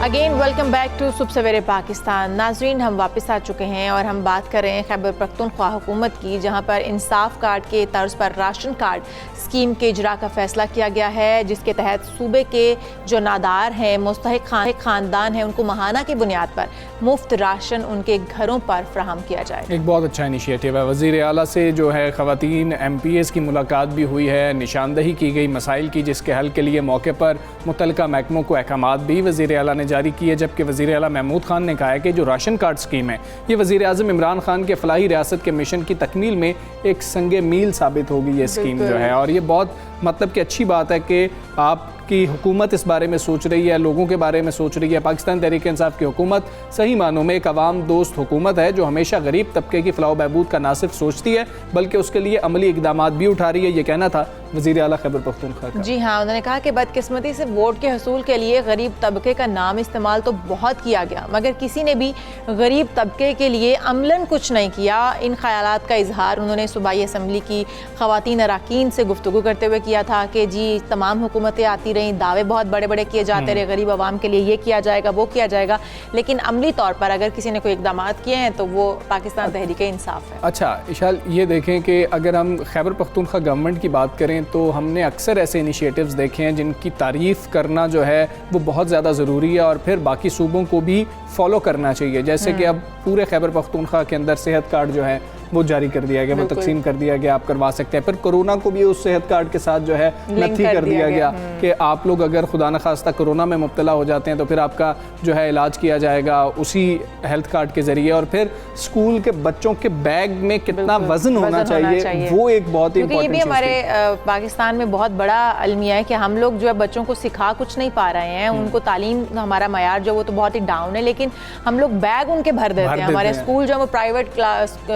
Again welcome back to सुबह सवेरे पाकिस्तान। नाजरीन, हम वापस आ चुके हैं और हम बात कर रहे हैं खैबर पख्तूनख्वा हुकूमत की, जहां पर इंसाफ कार्ड के तर्ज पर राशन कार्ड स्कीम के इजरा का फैसला किया गया है, जिसके तहत सूबे के जो नादार हैं, मुस्तहिक ख़ानदान हैं, उनको माहाना की बुनियाद पर मुफ्त राशन उनके घरों पर फ्राहम किया जाए। एक बहुत अच्छा इनिशिएटिव है। वज़ीर आला से जो है ख़वातीन MPs की मुलाकात भी हुई है, निशानदही की गई मसाइल की, जिसके हल के लिए मौके पर मुतल्लिका महकमों को अहकामात भी वज़ीर आला ने जारी किए। जबकि वज़ीर आला महमूद खान ने कहा है कि जो राशन कार्ड स्कीम है ये वज़ीर आज़म इमरान खान के फलाही रियासत के मिशन की तकमील में एक संगे मील साबित होगी ये स्कीम जो है। और ये बहुत मतलब कि अच्छी बात है कि आपकी हुकूमत इस बारे में सोच रही है, लोगों के बारे में सोच रही है। पाकिस्तान तहरीक इंसाफ की हुकूमत सही मानों में एक अवाम दोस्त हुकूमत है, जो हमेशा गरीब तबके की फलाह बहबूद का ना सिर्फ सोचती है बल्कि उसके लिए अमली इकदामात भी उठा रही है। ये कहना था वज़ीर आला खैबर पख्तूनख्वा का। जी हाँ, उन्होंने कहा कि बदकिस्मती से वोट के हसूल के लिए गरीब तबके का नाम इस्तेमाल तो बहुत किया गया, मगर किसी ने भी गरीब तबके के लिए अमलन कुछ नहीं किया। इन ख्यालात का इजहार उन्होंने सूबाई असम्बली की ख़वातीन अरकान से गुफ्तगू करते हुए किया था कि जी तमाम हुकूमतें आती रहीं, दावे बहुत बड़े बड़े किए जाते रहे, गरीब आवाम के लिए ये किया जाएगा वो किया जाएगा, लेकिन अमली तौर पर अगर किसी ने कोई इकदाम किए हैं तो वो पाकिस्तान तहरीक इंसाफ है। अच्छा इशाल, ये देखें कि अगर हम खैबर पख्तूनख्वा गवर्नमेंट की बात करें तो हमने अक्सर ऐसे इनिशिएटिव्स देखे हैं जिनकी तारीफ़ करना जो है वो बहुत ज़्यादा ज़रूरी है और फिर बाकी सूबों को भी फॉलो करना चाहिए। जैसे कि अब पूरे खैबर पख्तूनख्वा के अंदर सेहत कार्ड जो है वो जारी कर दिया गया, वो तकसीम कर दिया गया, आप करवा सकते हैं। फिर कोरोना को भी उस सेहत कार्ड के साथ जो है नथी कर दिया गया कि आप लोग अगर खुदा न खास्ता कोरोना में मुब्तला हो जाते हैं तो फिर आपका जो है इलाज किया जाएगा उसी हेल्थ कार्ड के ज़रिए। और फिर स्कूल के बच्चों के बैग में कितना वज़न होना चाहिए वो एक बहुत ही इम्पोर्टेंट, ये भी हमारे पाकिस्तान में बहुत बड़ा अलमिया है कि हम लोग जो है बच्चों को सिखा कुछ नहीं पा रहे हैं। उनको तालीम हमारा मयार जो वो तो बहुत ही डाउन है, लेकिन हम लोग बैग उनके भर देते हैं। हमारे स्कूल जो है वो प्राइवेट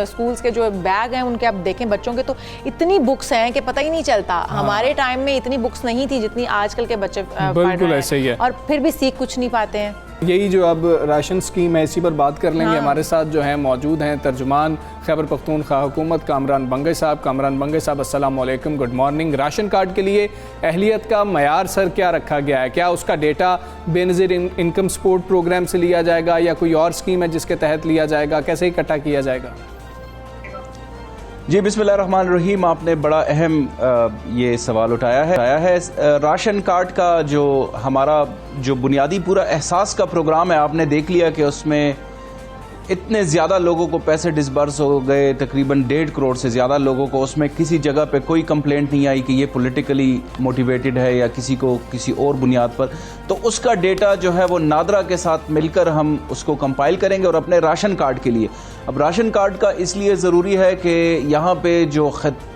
स्कूल्स के जो बैग हैं उनके आप देखें बच्चों के तो इतनी बुक्स हैं कि पता ही नहीं चलता। हमारे टाइम में इतनी बुक्स नहीं थी जितनी आजकल के बच्चे पढ़ रहे हैं, और फिर भी सीख कुछ नहीं पाते हैं। यही जो अब राशन स्कीम है इसी पर बात कर लेंगे। हमारे साथ जो है मौजूद हैं तर्जुमान खैबर पख्तूनख्वा हुकूमत कामरान बंगई साहब। कामरान बंगई साहब, अस्सलाम वालेकुम, गुड मॉर्निंग। राशन कार्ड के लिए अहलियत का मयार सर क्या रखा गया है? क्या उसका data Benazir income support programme से लिया जाएगा या कोई और स्कीम है जिसके तहत लिया जाएगा? कैसे इकट्ठा किया जाएगा? जी बिस्मिल्लाहिर्रहमानिर्रहीम, आपने बड़ा अहम ये सवाल उठाया है। राशन कार्ड का जो हमारा जो बुनियादी पूरा एहसास का प्रोग्राम है, आपने देख लिया कि उसमें इतने ज़्यादा लोगों को पैसे डिसबर्स हो गए, तकरीबन 1.5 करोड़ से ज़्यादा लोगों को। उसमें किसी जगह पे कोई कंप्लेंट नहीं आई कि ये पॉलिटिकली मोटिवेटेड है या किसी को किसी और बुनियाद पर। तो उसका डेटा जो है वो नादरा के साथ मिलकर हम उसको कंपाइल करेंगे और अपने राशन कार्ड के लिए। अब राशन कार्ड का इसलिए ज़रूरी है कि यहाँ पे जो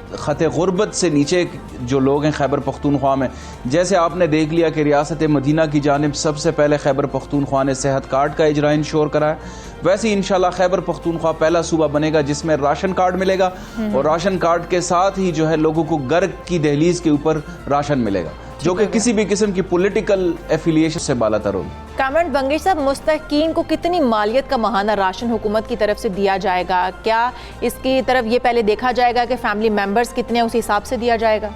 ख़ते गुर्बत से नीचे जो लोग हैं खैबर पख्तूनख्वा में, जैसे आपने देख लिया कि रियासत मदीना की जानिब सबसे पहले खैबर पख्तूनख्वा ने सेहत कार्ड का इजरा इंश्योर कराया, वैसे ही इंशाल्लाह खैबर पख्तूनख्वा पहला सूबा बनेगा जिसमें राशन कार्ड मिलेगा और राशन कार्ड के साथ ही जो है लोगों को घर की दहलीज के ऊपर राशन मिलेगा, जो कि किसी भी किस्म की पॉलिटिकल एफिलिएशन से बालातर होगी। कामरान बंगई साहब, मुस्तहिकीन को कितनी मालियत का माहाना राशन हुकूमत की तरफ से दिया जाएगा? क्या इसकी तरफ ये पहले देखा जाएगा कि फैमिली मेंबर्स कितने उस हिसाब से दिया जाएगा?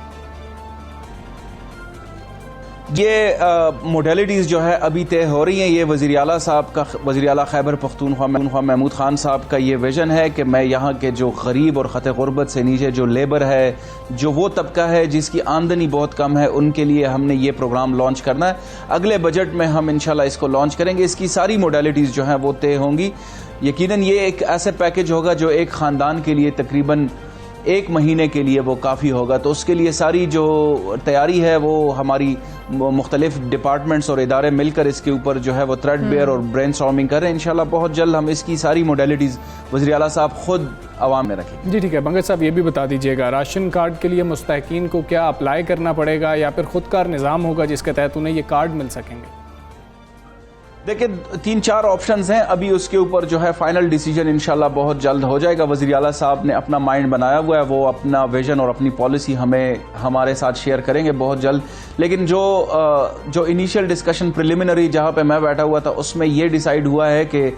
ये मोडेलिटीज़ जो है अभी तय हो रही हैं। ये वज़ीर आला साहब का, वज़ीर आला खैबर पख्तूनख्वा महमूद खान साहब का ये विज़न है कि मैं यहाँ के जो गरीब और ख़ते गुर्बत से नीचे जो लेबर है, जो वो तबका है जिसकी आमदनी बहुत कम है, उनके लिए हमने ये प्रोग्राम लॉन्च करना है। अगले बजट में हम इंशाल्लाह इसको लॉन्च करेंगे। इसकी सारी मोडेलिटीज़ जो हैं वो तय होंगी। यकीनन ये एक ऐसे पैकेज होगा जो एक ख़ानदान के लिए तकरीबन 1 महीने के लिए वो काफ़ी होगा। तो उसके लिए सारी जो तैयारी है वो हमारी मुख्तलिफ डिपार्टमेंट्स और इदारे मिलकर इसके ऊपर जो है वो थ्रेड बेयर और ब्रेनस्टॉर्मिंग कर रहे हैं। इंशाल्लाह बहुत जल्द हम इसकी सारी मोडेलिटीज़ वज़ीर आला साहब खुद आवाम में रखें। जी ठीक है। बंगई साहब, ये भी बता दीजिएगा राशन कार्ड के लिए मुस्तहिकीन को क्या अप्लाई करना पड़ेगा या फिर खुदकार निज़ाम होगा जिसके तहत उन्हें ये कार्ड मिल सकेंगे? देखिए 3-4 ऑप्शंस हैं, अभी उसके ऊपर जो है फाइनल डिसीजन इंशाल्लाह बहुत जल्द हो जाएगा। वज़ीर आला साहब ने अपना माइंड बनाया हुआ है, वो अपना विजन और अपनी पॉलिसी हमारे साथ शेयर करेंगे बहुत जल्द। लेकिन जो इनिशियल डिस्कशन प्रिलिमिनरी जहाँ पे मैं बैठा हुआ था उसमें ये डिसाइड हुआ है कि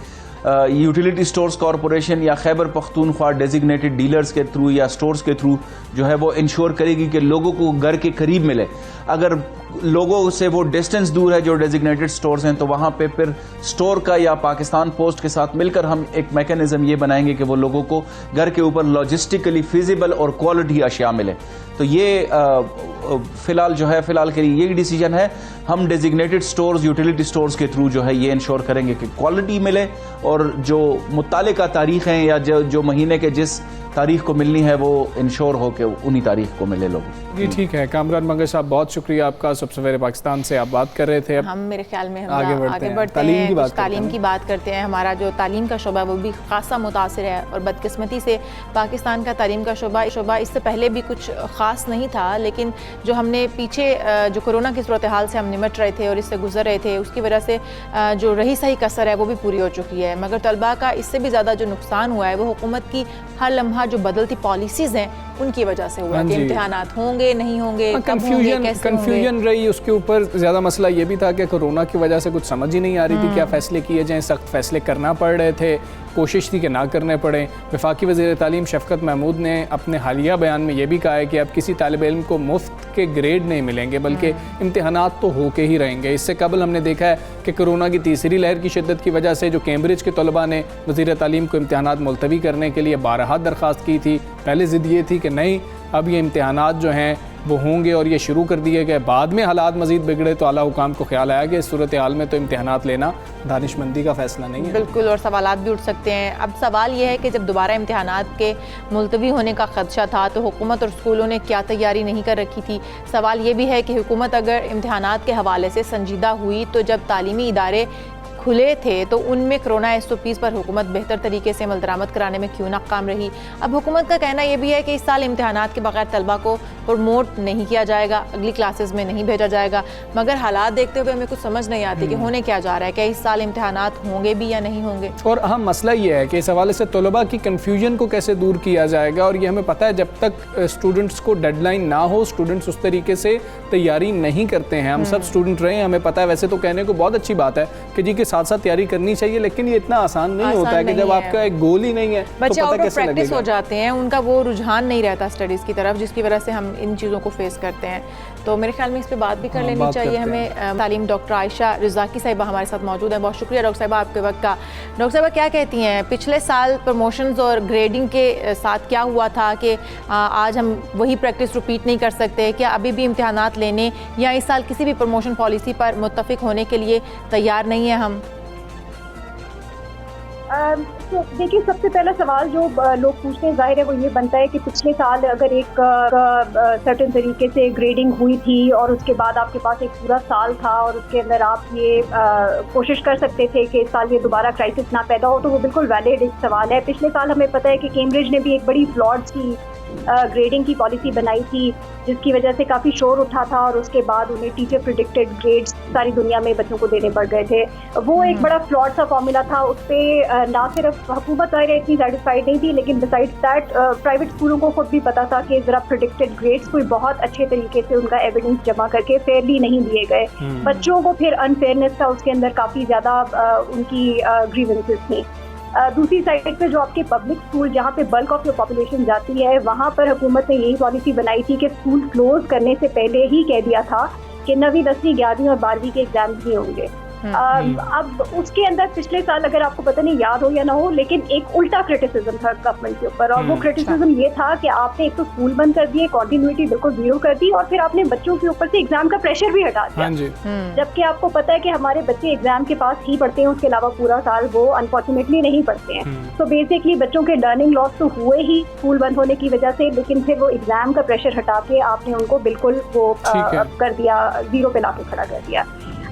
यूटिलिटी स्टोर्स कॉरपोरेशन या खैबर पख्तूनख्वा डेजिग्नेटेड डीलर्स के थ्रू या स्टोर्स के थ्रू जो है वो इंश्योर करेगी कि लोगों को घर के करीब मिले। अगर लोगों से वो डिस्टेंस दूर है जो डेजिग्नेटेड स्टोर्स हैं, तो वहाँ पे फिर स्टोर का या पाकिस्तान पोस्ट के साथ मिलकर हम एक मैकेनिज्म ये बनाएंगे कि वो लोगों को घर के ऊपर लॉजिस्टिकली फिजिबल और क्वालिटी अशिया मिले। तो ये फ़िलहाल के लिए यही डिसीजन है। हम डेजिग्नेटेड स्टोर्स, यूटिलिटी स्टोर्स के थ्रू जो है ये इंश्योर करेंगे कि क्वालिटी मिले और जो मुत्तालिका तारीख हैं या जो महीने के जिस तारीख को मिलनी है वो इंश्योर हो कि उन्हीं तारीख को मिले लोगों। जी ठीक है, कामरान मंगल साहब बहुत शुक्रिया आपका। सब सवेरे पाकिस्तान से आप बात कर रहे थे। अब हम मेरे ख्याल में आगे बढ़ते हैं, तालीम की बात करते हैं। हमारा जो तालीम का शोबा वो भी खासा मुतासिर है और बदकिस्मती से पाकिस्तान का तालीम का शोबा इससे पहले भी कुछ ख़ास नहीं था, लेकिन जो हमने पीछे जो कोरोना की सूरत हाल से हम निमट रहे थे और इससे गुजर रहे थे, उसकी वजह से जो रही सही कसर है वो भी पूरी हो चुकी है। मगर तलबा का इससे भी ज़्यादा जो नुकसान हुआ है वो हुकूमत की हर लम्हा जो बदलती पॉलिसीज़ हैं उनकी वजह से हुआ कि इम्तिहानात होंगे नहीं होंगे, कंफ्यूजन रही। उसके ऊपर ज़्यादा मसला ये भी था कि कोरोना की वजह से कुछ समझ ही नहीं आ रही थी क्या फ़ैसले किए जाएँ। सख्त फ़ैसले करना पड़ रहे थे, कोशिश थी कि ना करने पड़े। वफाकी वज़ीर तालीम शफ़क़त महमूद ने अपने हालिया बयान में ये भी कहा है कि अब किसी तालिब इल्म को मुफ्त के ग्रेड नहीं मिलेंगे बल्कि इम्तिहानात तो होके ही रहेंगे। इससे कबल हमने देखा है कि कोरोना की तीसरी लहर की शिद्दत की वजह से जो कैम्ब्रिज के तलबा ने वज़ीर तालीम को इम्तिहानात मुलतवी करने के लिए बारहा दरख्वास्त की थी। पहले ज़िद ये थी कि नहीं, अब ये इम्तिहानात जो हैं वो होंगे और ये शुरू कर दिए गए। बाद में हालात मज़ीद बिगड़े तो आला हुकाम को ख्याल आया कि इस सूरत हाल में तो इम्तिहानात लेना दानिशमंदी का फ़ैसला नहीं है। बिल्कुल, और सवालात भी उठ सकते हैं। अब सवाल ये है कि जब दोबारा इम्तिहानात के मुलतवी होने का ख़दशा था तो हुकूमत और स्कूलों ने क्या तैयारी नहीं कर रखी थी। सवाल ये भी है कि हुकूमत अगर इम्तिहानात के हवाले से संजीदा हुई तो जब तालीमी इदारे खुले थे तो उनमें कोरोना SOPs पर हुकूमत बेहतर तरीके से अमल दरामद कराने में क्यों नाकाम रही। अब हुकूमत का कहना यह भी है कि इस साल इम्तिहानात के बगैर तलबा को प्रमोट नहीं किया जाएगा, अगली क्लासेस में नहीं भेजा जाएगा। मगर हालात देखते हुए हमें कुछ समझ नहीं आती कि होने क्या जा रहा है, क्या इस साल इम्तिहानात होंगे भी या नहीं होंगे। और अहम मसला ये है कि इस हवाले से तलबा की कन्फ्यूजन को कैसे दूर किया जाएगा। और ये हमें पता है जब तक स्टूडेंट्स को डेडलाइन ना हो, स्टूडेंट्स उस तरीके से तैयारी नहीं करते हैं। हम सब स्टूडेंट रहे हैं, हमें पता है। वैसे तो कहने को बहुत अच्छी बात है कि जी के साथ साथ तैयारी करनी चाहिए, लेकिन ये इतना आसान नहीं होता है कि जब आपका एक गोल ही नहीं है बच्चे आउट ऑफ प्रैक्टिस हो जाते हैं, उनका वो रुझान नहीं रहता स्टडीज़ की तरफ, जिसकी वजह से हम इन चीज़ों को फेस करते हैं। तो मेरे ख्याल में इस पर बात भी कर लेनी चाहिए हमें। तालीम डॉक्टर आयशा रिज़ाकी साहिबा हमारे साथ मौजूद है। बहुत शुक्रिया डॉक्टर साहिबा आपके वक्त का। डॉक्टर साहिबा क्या कहती हैं, पिछले साल प्रमोशंस और ग्रेडिंग के साथ क्या हुआ था कि आज हम वही प्रैक्टिस रिपीट नहीं कर सकते? क्या अभी भी इम्तिहानात लेने या इस साल किसी भी प्रमोशन पॉलिसी पर मुत्तफिक होने के लिए तैयार नहीं है हम? तो देखिए, सबसे पहला सवाल जो लोग पूछते हैं जाहिर है वो ये बनता है कि पिछले साल अगर एक सर्टेन तरीके से ग्रेडिंग हुई थी और उसके बाद आपके पास एक पूरा साल था और उसके अंदर आप ये कोशिश कर सकते थे कि इस साल ये दोबारा क्राइसिस ना पैदा हो, तो वो बिल्कुल वैलिड एक सवाल है। पिछले साल हमें पता है कि कैम्ब्रिज ने भी एक बड़ी फ्लॉड सी ग्रेडिंग की पॉलिसी बनाई थी जिसकी वजह से काफ़ी शोर उठा था और उसके बाद उन्हें टीचर प्रिडिक्टेड ग्रेड्स सारी दुनिया में बच्चों को देने पड़ गए थे। वो एक बड़ा फ्लॉड सा फॉर्मूला था। उस पर ना सिर्फ हुकूमत ज़ाहिर इतनी सेटिस्फाइड नहीं थी, लेकिन बिसाइड्स दैट प्राइवेट स्कूलों को खुद भी पता था कि ज़रा प्रिडिक्टेड ग्रेड्स कोई बहुत अच्छे तरीके से उनका एविडेंस जमा करके फेयरली नहीं दिए गए। बच्चों को फिर अनफेयरनेस का उसके अंदर काफ़ी ज़्यादा उनकी ग्रीवेंसेस थी। दूसरी साइड पे जो आपके पब्लिक स्कूल जहाँ पे बल्क ऑफ योर पॉपुलेशन जाती है, वहाँ पर हुकूमत ने यही पॉलिसी बनाई थी कि स्कूल क्लोज करने से पहले ही कह दिया था कि 9वीं 10वीं 11वीं और 12वीं के एग्जाम्स भी होंगे। अब उसके अंदर पिछले साल अगर आपको पता नहीं याद हो या ना हो, लेकिन एक उल्टा क्रिटिसिज्म था गवर्नमेंट के ऊपर, और वो क्रिटिसिज्म ये था कि आपने एक तो स्कूल बंद कर दिए, कॉन्टिन्यूटी बिल्कुल जीरो कर दी, और फिर आपने बच्चों के ऊपर से एग्जाम का प्रेशर भी हटा दिया। जबकि आपको पता है कि हमारे बच्चे एग्जाम के पास ही पढ़ते हैं, उसके अलावा पूरा साल वो अनफॉर्चुनेटली नहीं पढ़ते हैं। तो बेसिकली बच्चों के लर्निंग लॉस तो हुए ही स्कूल बंद होने की वजह से, लेकिन फिर वो एग्जाम का प्रेशर हटा के आपने उनको बिल्कुल वो कर दिया, जीरो पे लाके खड़ा कर दिया।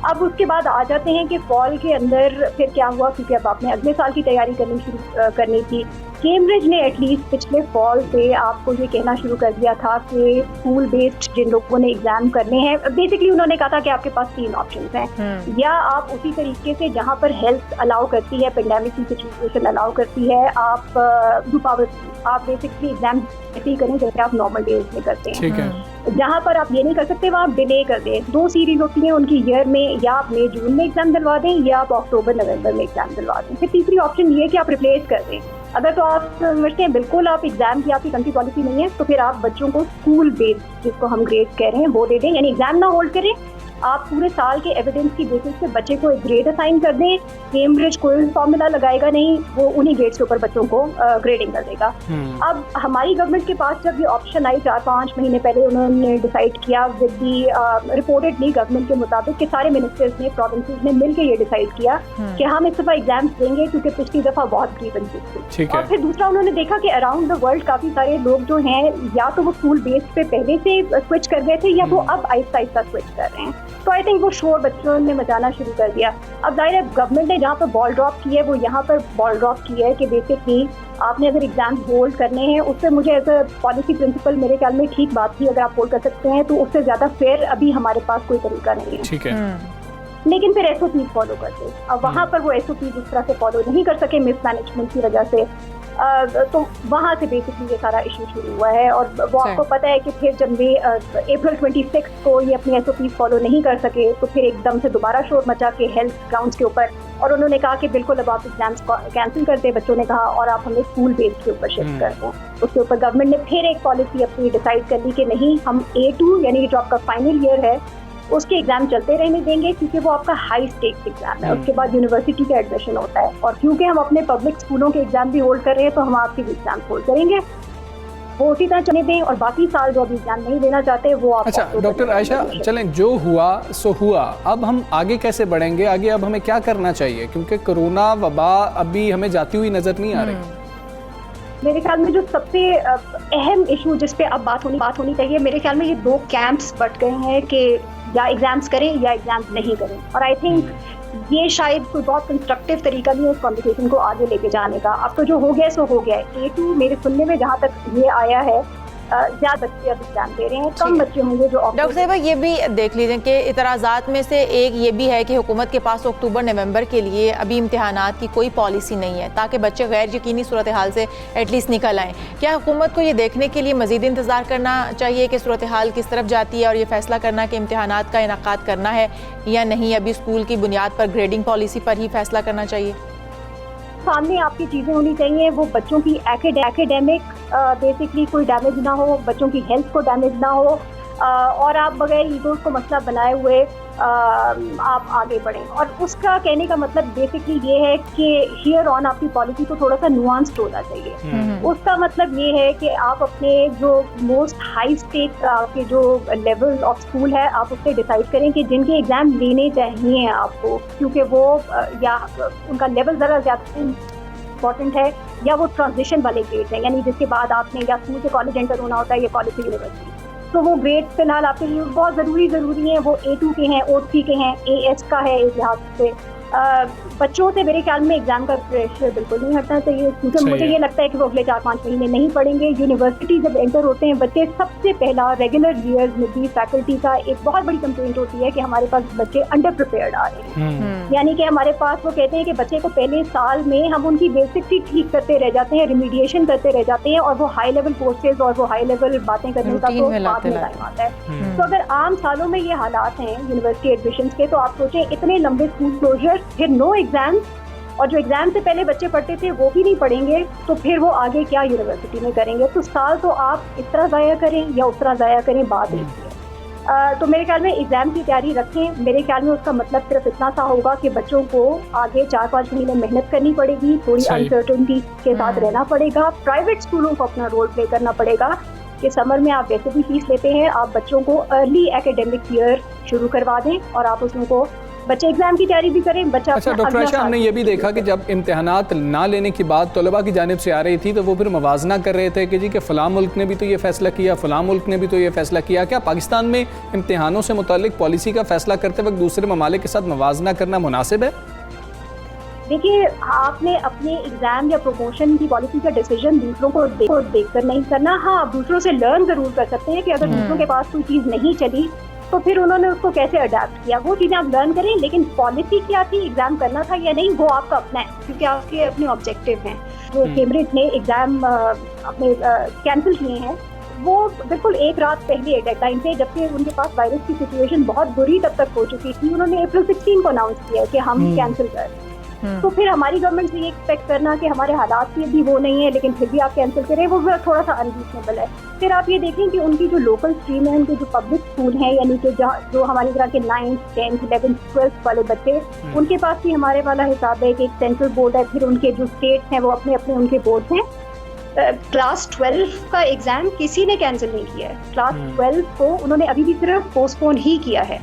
अब उसके बाद आ जाते हैं कि फॉल के अंदर फिर क्या हुआ, क्योंकि अब आपने अगले साल की तैयारी करनी थी। कैम्ब्रिज ने एटलीस्ट पिछले फॉल से आपको ये कहना शुरू कर दिया था कि स्कूल बेस्ड जिन लोगों ने एग्जाम करने हैं, बेसिकली उन्होंने कहा था कि आपके पास 3 ऑप्शंस हैं। या आप उसी तरीके से जहाँ पर हेल्थ अलाउ करती है, पेंडेमिक की सिचुएशन अलाउ करती है, आप बेसिकली एग्जाम ऐसे ही करें जैसे आप नॉर्मल डेज में करते हैं। जहाँ पर आप ये नहीं कर सकते वहाँ आप डिले कर दें। 2 सीरीज होती हैं उनकी ईयर में, या आप मई जून में एग्जाम दिलवा दें या आप अक्टूबर नवंबर में एग्जाम दिलवा दें। फिर तीसरी ऑप्शन ये है कि आप रिप्लेस कर दें। अगर तो आप समझते हैं बिल्कुल आप एग्जाम की आपकी कंट्री पॉलिसी नहीं है, तो फिर आप बच्चों को स्कूल बेस्ड, जिसको हम ग्रेड कह रहे हैं, वो दे दें, यानी एग्जाम ना होल्ड करें, आप पूरे साल के एविडेंस की बेसिस पे बच्चे को एक ग्रेड असाइन कर दें। कैम्ब्रिज कोई फॉर्मूला लगाएगा नहीं, वो उन्हीं ग्रेड्स के ऊपर बच्चों को ग्रेडिंग कर देगा। अब हमारी गवर्नमेंट के पास जब ये ऑप्शन आई 4-5 महीने पहले, उन्होंने डिसाइड किया विद दी रिपोर्टेडली गवर्नमेंट के मुताबिक कि सारे मिनिस्टर्स ने, प्रोविंसेस ने मिलकर ये डिसाइड किया कि हम इस दफा एग्जाम्स देंगे क्योंकि पिछली दफा बहुत ग्रीवेंसेस थी। और फिर दूसरा उन्होंने देखा कि अराउंड द वर्ल्ड काफी सारे लोग जो हैं या तो वो स्कूल बेस पे पहले से स्विच कर गए थे या वो अब आहिस्ता आहिस्ता स्विच कर रहे हैं। तो आई थिंक वो शोर बच्चों ने मचाना शुरू कर दिया। अब जाहिर है गवर्नमेंट ने जहाँ पर बॉल ड्रॉप की है वो यहाँ पर बॉल ड्रॉप की है कि बेसिकली आपने अगर एग्जाम होल्ड करने हैं, उससे मुझे एज अ पॉलिसी प्रिंसिपल मेरे ख्याल में ठीक बात थी, अगर आप होल्ड कर सकते हैं तो उससे ज्यादा फेयर अभी हमारे पास कोई तरीका नहीं है। ठीक है। लेकिन फिर एसओपी फॉलो करते, अब वहाँ पर वो एसओपी जिस तरह से फॉलो नहीं कर सके मिसमैनेजमेंट की वजह से, तो वहाँ से बेसिकली ये सारा इशू शुरू हुआ है। और वो आपको पता है कि फिर जब वे अप्रैल 26 को ये अपनी एसओपी फॉलो नहीं कर सके तो फिर एकदम से दोबारा शोर मचा के हेल्थ ग्राउंड्स के ऊपर, और उन्होंने कहा कि बिल्कुल अब आप एग्जाम्स कैंसिल कर दे, बच्चों ने कहा, और आप हमें स्कूल बेस्ड के ऊपर शिफ्ट कर दो। उसके ऊपर गवर्नमेंट ने फिर एक पॉलिसी अपनी डिसाइड कर ली कि नहीं, हम A2 यानी जो आपका फाइनल ईयर है उसके एग्जाम चलते रहने देंगे क्योंकि वो आपका हाई स्टेक्स एग्जाम है। उसके बाद यूनिवर्सिटी का एडमिशन होता है, और क्योंकि हम अपने पब्लिक स्कूलों के एग्जाम भी होल्ड कर रहे हैं तो हम आपके भी एग्जाम होल्ड करेंगे, वो उसी तरह चलने दें। और बाकी साल जो अभी एग्जाम नहीं देना चाहते वो आप। अच्छा डॉक्टर आयशा, चलें, जो हुआ सो हुआ, अब हम आगे कैसे बढ़ेंगे? आगे अब हमें क्या करना चाहिए, क्योंकि कोरोना वबा अभी हमें जाती हुई नजर नहीं आ रही। मेरे ख्याल में जो सबसे अहम इशू जिस पे अब बात होनी चाहिए, मेरे ख्याल में ये 2 कैंप्स बट गए हैं कि या एग्जाम्स करें या एग्जाम्स नहीं करें। और आई थिंक ये शायद कोई बहुत कंस्ट्रक्टिव तरीका नहीं है इस कॉन्वर्सेशन को आगे लेके जाने का। अब तो जो हो गया सो हो गया है। A2 मेरे सुनने में जहाँ तक ये आया है, ज़्यादा बच्चे अब एग्जाम दे रहे हैं, कम बच्चे होंगे जो। डॉक्टर साहिबा, ये भी देख लीजिए कि इतराज़ात में से एक ये भी है कि हुकूमत के पास अक्टूबर नवंबर के लिए अभी इम्तिहानात की कोई पॉलिसी नहीं है ताकि बच्चे गैर यकीनी सूरत हाल से एटलीस्ट निकल आएँ। क्या हुकूमत को ये देखने के लिए मज़ीद इंतज़ार करना चाहिए कि सूरत हाल किस तरफ जाती है और ये फैसला करना कि इम्तिहानात का इनेकाद करना है या नहीं? अभी स्कूल की बुनियाद पर ग्रेडिंग पॉलिसी पर ही फैसला करना चाहिए? सामने आपकी चीज़ें होनी चाहिए, वो बच्चों की एकेडेमिक बेसिकली कोई डैमेज ना हो, बच्चों की हेल्थ को डैमेज ना हो, और आप बगैर ईगो को मसला बनाए हुए आप आगे बढ़ें। और उसका कहने का मतलब बेसिकली ये है कि हियर ऑन आपकी पॉलिसी को थोड़ा सा नुआंस्ड होना चाहिए। उसका मतलब ये है कि आप अपने जो मोस्ट हाई स्टेक आपके जो लेवल ऑफ स्कूल है, आप उससे डिसाइड करें कि जिनके एग्जाम लेने चाहिए आपको, क्योंकि वो या उनका लेवल ज़रा ज़्यादा इम्पॉर्टेंट है, या वो ट्रांजिशन वाले ग्रेड्स हैं, यानी जिसके बाद आपने या स्कूल से कॉलेज एंटर होना होता है या कॉलेज से यूनिवर्सिटी। तो वो ग्रेड्स फिलहाल आपके लिए बहुत ज़रूरी हैं। वो A2 के हैं, O3 के हैं, AS का है। इस लिहाज से बच्चों से मेरे ख्याल में एग्जाम का प्रेशर बिल्कुल नहीं हटना चाहिए, क्योंकि मुझे ये लगता है कि वो अगले 4-5 महीने नहीं पढ़ेंगे। यूनिवर्सिटी जब एंटर होते हैं बच्चे, सबसे पहला रेगुलर ईयर्स में भी फैकल्टी का एक बहुत बड़ी कंप्लेंट होती है कि हमारे पास बच्चे अंडर प्रिपेयर्ड आ रहे हैं। यानी कि हमारे पास, वो कहते हैं कि बच्चे को पहले साल में हम उनकी बेसिक्स ही ठीक करते रह जाते हैं, रिमीडिएशन करते रह जाते हैं, और वो हाई लेवल कोर्सेज और वो हाई लेवल बातें करने का तो बाद में टाइम आता है। तो अगर आम सालों में ये हालात हैं यूनिवर्सिटी एडमिशन के, तो आप सोचें इतने लंबे स्कूल क्लोजर, फिर नो एग्जाम, और जो एग्जाम से पहले बच्चे पढ़ते थे वो भी नहीं पढ़ेंगे, तो फिर वो आगे क्या यूनिवर्सिटी में करेंगे? तो साल तो आप इस तरह ज़ाया करें या उस तरह ज़ाया करें, बात देखिए। तो मेरे ख्याल में एग्जाम की तैयारी रखें। मेरे ख्याल में उसका मतलब सिर्फ इतना सा होगा कि बच्चों को आगे 4-5 महीने मेहनत करनी पड़ेगी, थोड़ी अनसर्टेनिटी के साथ रहना पड़ेगा। प्राइवेट स्कूलों को अपना रोल प्ले करना पड़ेगा कि समर में आप वैसे भी फीस लेते हैं, आप बच्चों को अर्ली एकेडमिक ईयर शुरू करवा दें और आप उसमें को बच्चे एग्जाम की तैयारी भी करें। बच्चा अच्छा डॉक्टर आयशा, हमने ये भी देखा कि जब इम्तिहानात ना लेने की बात तलबा की जानिब से आ रही थी तो वो फिर मवाजना कर रहे थे कि जी कि फ़लाँ मुल्क ने भी तो ये फैसला किया, फ़लाँ मुल्क ने भी तो ये फैसला किया। क्या पाकिस्तान में इम्तिहानों से मुतालिक पॉलिसी का फैसला करते वक्त दूसरे ममालिक के साथ मवाजना करना मुनासिब है? देखिए, आपने अपने एग्जाम या प्रमोशन की पॉलिसी का डिसीजन दूसरों को देखकर नहीं करना। हाँ, आप दूसरों से लर्न जरूर कर सकते हैं कि अगर दूसरों के पास कोई चीज़ नहीं चली तो फिर उन्होंने उसको कैसे अडेप्ट किया, वो चीज़ें आप लर्न करें। लेकिन पॉलिसी क्या थी, एग्जाम करना था या नहीं, वो आपका अपना है, क्योंकि आपके अपने ऑब्जेक्टिव हैं। जो कैम्ब्रिज ने एग्जाम अपने कैंसिल किए हैं, वो बिल्कुल एक रात पहले डेडलाइन से, जबकि उनके पास वायरस की सिचुएशन बहुत बुरी तब तक हो चुकी थी, उन्होंने अप्रैल 16 को अनाउंस किया कि हम कैंसिल कर। तो फिर हमारी गवर्नमेंट से ये एक्सपेक्ट करना कि हमारे हालात भी वो नहीं है लेकिन फिर भी आप कैंसिल करें, वो थोड़ा सा अनरीजनेबल है। फिर आप ये देखें कि उनकी जो लोकल स्ट्रीम है, उनके जो पब्लिक स्कूल हैं, यानी कि जो हमारी तरह के 9th 10th 11th 12th वाले बच्चे, उनके पास भी हमारे वाला हिसाब है कि एक सेंट्रल बोर्ड है, फिर उनके जो स्टेट्स हैं वो अपने अपने उनके बोर्ड हैं। क्लास 12 का एग्जाम किसी ने कैंसिल नहीं किया है। क्लास 12 को उन्होंने अभी भी सिर्फ पोस्टपोन ही किया है।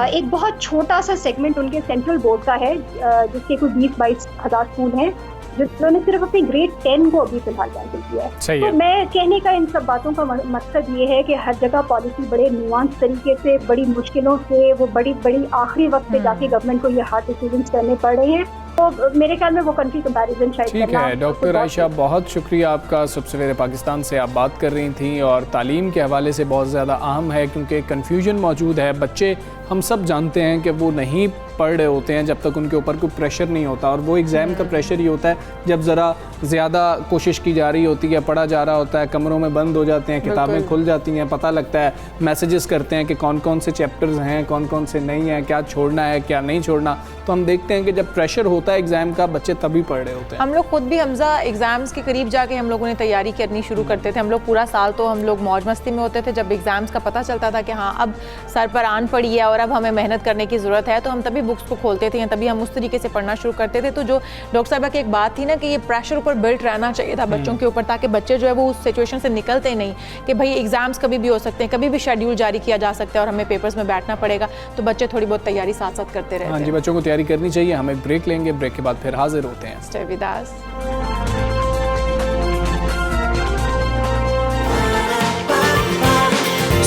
एक बहुत छोटा सा सेगमेंट उनके सेंट्रल बोर्ड का है जिसके कोई 20-22 हज़ार स्कूल हैं जिन्होंने सिर्फ अपने ग्रेड 10 को अभी फिलहाल कैंसिल किया है। तो मैं कहने का इन सब बातों का मकसद ये है कि हर जगह पॉलिसी बड़े नुआंस तरीके से, बड़ी मुश्किलों से, वो बड़ी आखिरी वक्त पे जाके गवर्नमेंट को ये हार्ड डिसीजंस करने पड़ रहे हैं। तो मेरे ख्याल में वो कंट्री कंपैरिजन शायद ठीक है। डॉक्टर आयशा, बहुत शुक्रिया आपका। सुबह सवेरे पाकिस्तान से आप बात कर रही थी और तालीम के हवाले से बहुत ज़्यादा अहम है क्योंकि कन्फ्यूजन मौजूद है। बच्चे हम सब जानते हैं कि वो नहीं पढ़ रहे होते हैं जब तक उनके ऊपर कोई प्रेशर नहीं होता, और वो एग्ज़ाम का प्रेशर ही होता है जब ज़रा ज़्यादा कोशिश की जा रही होती है, पढ़ा जा रहा होता है, कमरों में बंद हो जाते हैं, किताबें खुल जाती हैं, पता लगता है, मैसेजेस करते हैं कि कौन कौन से चैप्टर्स हैं, कौन कौन से नहीं हैं, क्या छोड़ना है क्या नहीं छोड़ना। तो हम देखते हैं कि जब प्रेशर होता है एग्ज़ाम का, बच्चे तभी पढ़ रहे होते हैं। हम लोग खुद भी हमजा एग्ज़ाम्स के करीब जाके हम लोगों ने तैयारी करनी शुरू करते थे। हम लोग पूरा साल तो हम लोग मौज मस्ती में होते थे। जब एग्ज़ाम्स का पता चलता था कि हाँ अब सर पर आन पड़ी है और अब हमें मेहनत करने की ज़रूरत है, तो हम तभी बुक्स को खोलते थे, तभी हम उस तरीके से पढ़ना शुरू करते थे। तो जो डॉक्टर साहबा की एक बात थी ना कि ये प्रेशर ऊपर बिल्ट रहना चाहिए था बच्चों के ऊपर, ताकि बच्चे जो है वो उस सिचुएशन से निकलते नहीं कि भाई एग्जाम्स कभी भी हो सकते हैं, कभी भी शेड्यूल जारी किया जा सकता है और हमें पेपर्स में बैठना पड़ेगा। तो बच्चे थोड़ी बहुत तैयारी साथ साथ करते रहते हैं। हाँ जी, बच्चों को तैयारी करनी चाहिए। हम एक ब्रेक लेंगे, ब्रेक के बाद फिर हाजिर होते हैं। Stay with us.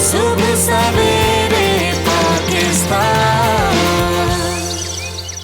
सुबह सवेरे पाकिस्तान।